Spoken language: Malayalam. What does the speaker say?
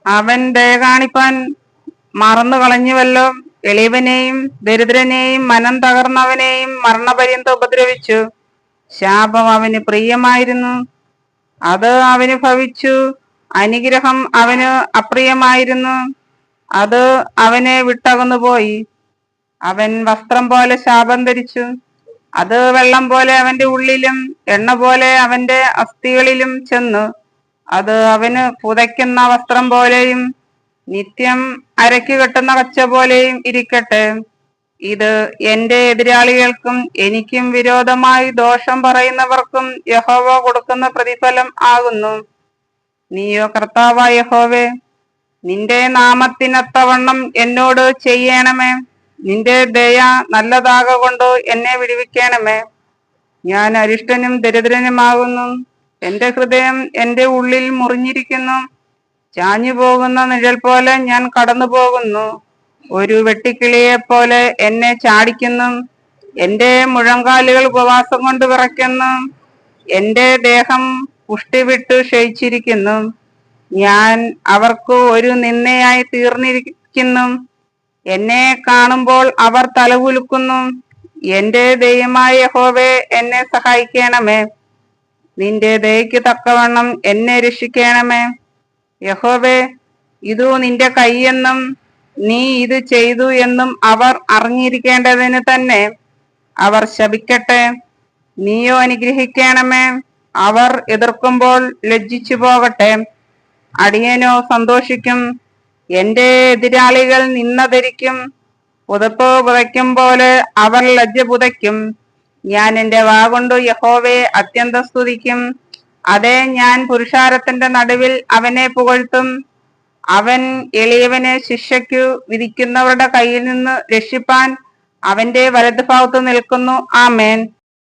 അവൻ ദയ കാണിപ്പാൻ മറന്നു കളഞ്ഞുവല്ലോ. എളിയവനെയും ദരിദ്രനെയും മനം തകർന്നവനെയും മരണപര്യന്തം ഉപദ്രവിച്ചു. ശാപം അവന് പ്രിയമായിരുന്നു, അത് അവന് ഭവിച്ചു. അനുഗ്രഹം അവന് അപ്രിയമായിരുന്നു, അത് അവനെ വിട്ടകന്നുപോയി. അവൻ വസ്ത്രം പോലെ ശാപം ധരിച്ചു, അത് വെള്ളം പോലെ അവന്റെ ഉള്ളിലും എണ്ണ പോലെ അവന്റെ അസ്ഥികളിലും ചെന്നു. അത് അവന് പുതയ്ക്കുന്ന വസ്ത്രം പോലെയും നിത്യം അരയ്ക്ക് കെട്ടുന്ന കച്ച പോലെയും ഇരിക്കട്ടെ. ഇത് എന്റെ എതിരാളികൾക്കും എനിക്കും വിരോധമായി ദോഷം പറയുന്നവർക്കും യഹോവ കൊടുക്കുന്ന പ്രതിഫലം ആകുന്നു. നീയോ കർത്താവായ യഹോവേ, നിന്റെ നാമത്തിനൊത്തവണ്ണം എന്നോട് ചെയ്യണമേ. നിന്റെ ദയ നല്ലതാകൊണ്ട് എന്നെ വിടുവിക്കണമേ. ഞാൻ അരിഷ്ടനും ദരിദ്രനുമാകുന്നു, എന്റെ ഹൃദയം എന്റെ ഉള്ളിൽ മുറിഞ്ഞിരിക്കുന്നു. ചാഞ്ഞു പോകുന്ന നിഴൽ പോലെ ഞാൻ കടന്നു പോകുന്നു. ഒരു വെട്ടിക്കിളിയെ പോലെ എന്നെ ചാടിക്കുന്നു. എന്റെ മുഴങ്കാലുകൾ ഉപവാസം കൊണ്ട് വിറയ്ക്കുന്നു. എന്റെ ദേഹം പുഷ്ടി വിട്ട് ക്ഷയിച്ചിരിക്കുന്നു. ഞാൻ അവർക്ക് ഒരു നിന്ദയായി തീർന്നിരിക്കുന്നു. എന്നെ കാണുമ്പോൾ അവർ തലകുലുക്കുന്നു. എന്റെ ദൈവമായ യഹോവേ, എന്നെ സഹായിക്കണമേ. നിന്റെ ദയയ്ക്ക് തക്കവണ്ണം എന്നെ രക്ഷിക്കണമേ. യഹോവേ, ഇതു നിന്റെ കൈയെന്നും നീ ഇത് ചെയ്തു എന്നും അവർ അറിഞ്ഞിരിക്കേണ്ടതിന് തന്നെ. അവർ ശപിക്കട്ടെ, നീയോ അനുഗ്രഹിക്കണമേ. അവർ എതിർക്കുമ്പോൾ ലജ്ജിച്ചു പോകട്ടെ, അടിയനോ സന്തോഷിക്കും. എന്റെ എതിരാളികൾ നിന്ന ധരിക്കും, പുതപ്പ് പുതയ്ക്കും പോലെ അവർ ലജ്ജ പുതയ്ക്കും. ഞാൻ എന്റെ വാഗൊണ്ടു യഹോവയെ അത്യന്തം സ്തുതിക്കും. അതെ, ഞാൻ പുരുഷാരത്തിന്റെ നടുവിൽ അവനെ പുകഴ്ത്തും. അവൻ എളിയവനെ ശിക്ഷയ്ക്കു വിധിക്കുന്നവരുടെ കയ്യിൽ നിന്ന് രക്ഷിപ്പാൻ അവന്റെ വലതുഭാഗത്ത് നിൽക്കുന്നു. ആമേൻ.